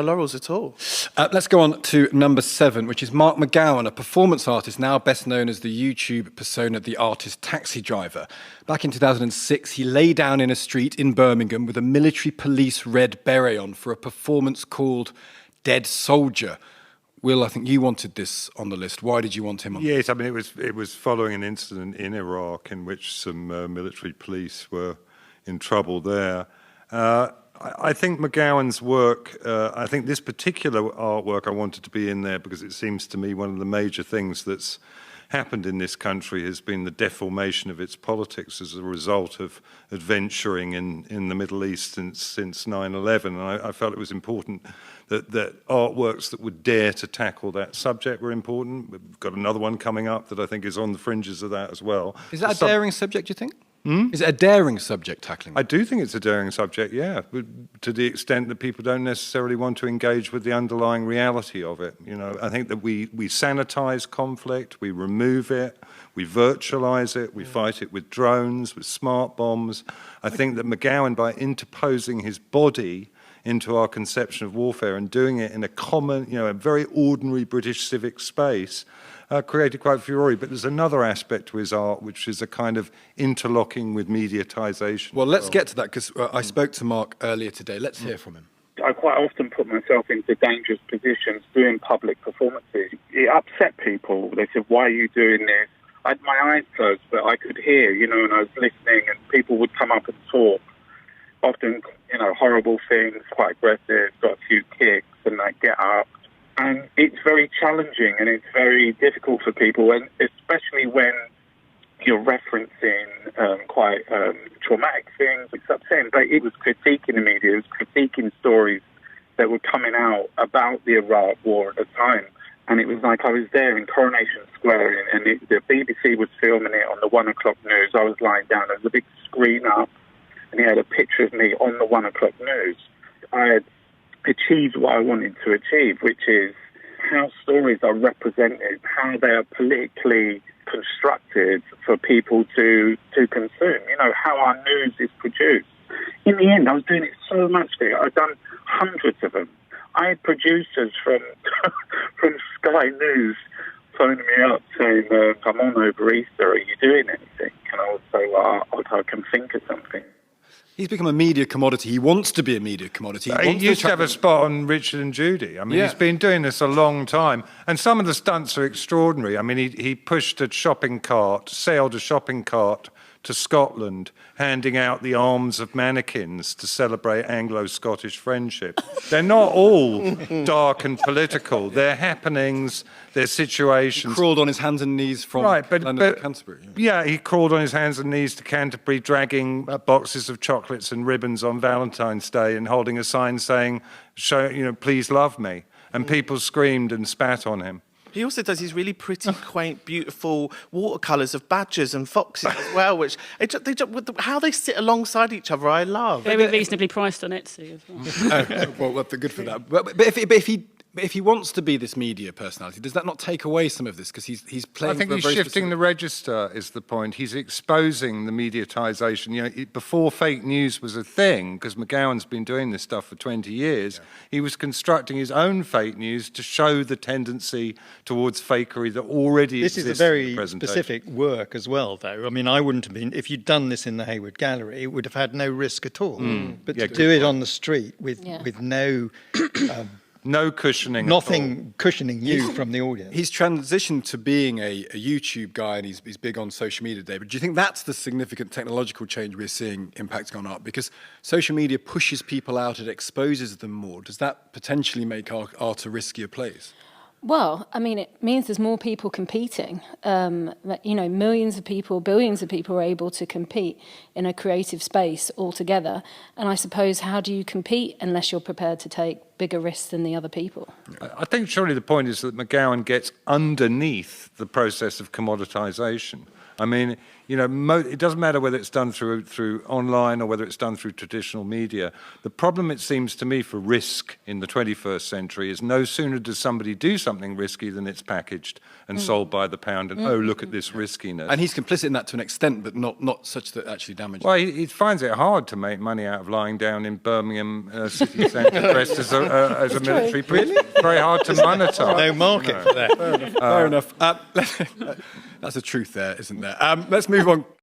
laurels at all. Let's go on to number 7, which is Mark McGowan, a performance artist now best known as the YouTube persona The Artist Taxi Driver. Back in 2006, he lay down in a street in Birmingham with a military police red beret on for a performance called Dead Soldier. Will, I think you wanted this on the list. Why did you want him on? Yes, I mean, it was following an incident in Iraq in which some military police were in trouble there. I think McGowan's work, I think this particular artwork I wanted to be in there because it seems to me one of the major things that's happened in this country has been the deformation of its politics as a result of adventuring in the Middle East since 9/11. And I felt it was important that artworks that would dare to tackle that subject were important. We've got another one coming up that I think is on the fringes of that as well. Is that a daring subject, do you think? Is it a daring subject, tackling? I do think it's a daring subject, yeah, to the extent that people don't necessarily want to engage with the underlying reality of it. You know, I think that we sanitize conflict, we remove it, we virtualize it, we fight it with drones, with smart bombs. I think that McGowan, by interposing his body into our conception of warfare and doing it in a common, you know, a very ordinary British civic space, created quite furore. But there's another aspect to his art, which is a kind of interlocking with mediatization. Well, let's get to that, because I spoke to Mark earlier today. Let's hear from him. I quite often put myself into dangerous positions doing public performances. It upset people. They said, why are you doing this? I had my eyes closed, but I could hear, you know, and I was listening, and people would come up and talk. Often, you know, horrible things, quite aggressive, got a few kicks, and they get up. And it's very challenging and it's very difficult for people, and especially when you're referencing quite traumatic things. It's upsetting, but it was critiquing the media, it was critiquing stories that were coming out about the Iraq War at the time. And it was like I was there in Coronation Square, and the BBC was filming it on the 1 o'clock news. I was lying down, there was a big screen up, and he had a picture of me on the 1 o'clock news. I had achieved what I wanted to achieve, which is how stories are represented, how they are politically constructed for people to consume, you know, how our news is produced. In the end, I was doing it so much there. I've done hundreds of them. I had producers from from Sky News phoning me up saying, I'm on over Easter, are you doing anything? And I would say, well, I can think of something. He's become a media commodity. He wants to be a media commodity. He used to have a spot on Richard and Judy. I mean, he's been doing this a long time. And some of the stunts are extraordinary. I mean, he pushed a shopping cart, sailed a shopping cart to Scotland, handing out the arms of mannequins to celebrate Anglo-Scottish friendship. They're not all dark and political. They're happenings, they're situations. He crawled on his hands and knees from London to Canterbury. Yeah, he crawled on his hands and knees to Canterbury, dragging boxes of chocolates and ribbons on Valentine's Day and holding a sign saying, please love me. And people screamed and spat on him. He also does these really pretty, quaint, beautiful watercolours of badgers and foxes as well, which how they sit alongside each other, I love. Very reasonably priced on Etsy as well. Well, they're good for that. But if he wants to be this media personality, does that not take away some of this? Because he's playing. I think for a he's very shifting the register. Is the point? He's exposing the mediatisation. You know, before fake news was a thing, because McGowan's been doing this stuff for 20 years. Yeah. He was constructing his own fake news to show the tendency towards fakery that already exists. This is a very specific work as well, though. I mean, I wouldn't have been, if you'd done this in the Hayward Gallery, it would have had no risk at all. But to do it on the street with no no cushioning. Nothing cushioning you from the audience. He's transitioned to being a YouTube guy, and he's big on social media today. But do you think that's the significant technological change we're seeing impacting on art? Because social media pushes people out, it exposes them more. Does that potentially make art a riskier place? Well, I mean, it means there's more people competing. Millions of people, billions of people are able to compete in a creative space all together. And I suppose, how do you compete unless you're prepared to take bigger risks than the other people? I think surely the point is that McGowan gets underneath the process of commoditisation. I mean, You know, it doesn't matter whether it's done through online or whether it's done through traditional media. The problem, it seems to me, for risk in the 21st century is no sooner does somebody do something risky than it's packaged and sold by the pound, and oh, look at this riskiness. And he's complicit in that to an extent, but not such that it actually damages. Well, he finds it hard to make money out of lying down in Birmingham city centre dressed as a military police. Really? Very hard to monetize. No market for that. Fair enough. That's the truth there, isn't there? Let's move on.